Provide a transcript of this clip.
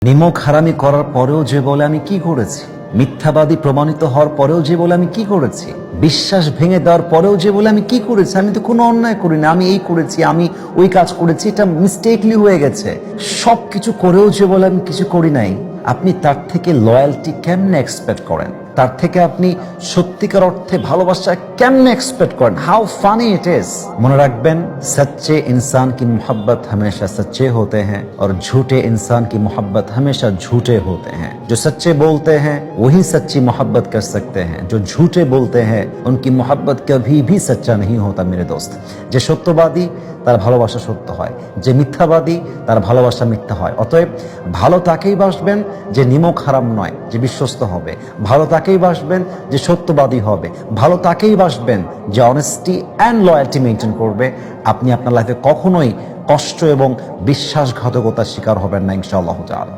নিমক হারামি করার পরেও যে বলে আমি কি করেছি, মিথ্যাবাদী প্রমাণিত হওয়ার পরেও যে বলে আমি কি করেছি, বিশ্বাস ভেঙে দেওয়ার পরেও যে বলে আমি কি করেছি, আমি তো কোনো অন্যায় করিনি, আমি এই করেছি, আমি ওই কাজ করেছি, এটা মিস্টেকলি হয়ে গেছে, সব কিছু করেও যে বলে আমি কিছু করি নাই, আপনি তার থেকে লয়্যালটি কেমনে এক্সপেক্ট করেন? তার থেকে আপনি সত্যিকার অর্থে ভালোবাসা কেমনে এক্সপেক্ট করেন? How funny it is. মনে রাখবেন, सच्चे इंसान की मोहब्बत हमेशा सच्चे होते हैं और झूठे इंसान की मोहब्बत हमेशा झूठे होते हैं। जो सच्चे बोलते हैं वही सच्ची मोहब्बत कर सकते हैं, जो झूठे बोलते हैं उनकी मोहब्बत कभी भी सच्चा नहीं होता मेरे दोस्त। যে সত্যবাদী তার ভালোবাসা সত্য হয়, যে মিথ্যাবাদী তার ভালোবাসা মিথ্যা হয়। অতএব ভালো তাকেই বাসবেন যে নিমক হারাম নয়, যে বিশ্বস্ত হবে। ভালো তাকেই বাসবেন যে সত্যবাদী হবে। ভালো তাকেই বাসবেন যে অনেস্টি অ্যান্ড লয়্যালটি মেনটেন করবে। আপনি আপনার লাইফে কখনোই কষ্ট এবং বিশ্বাসঘাতকতার শিকার হবেন না, ইনশাআল্লাহ তাআলা।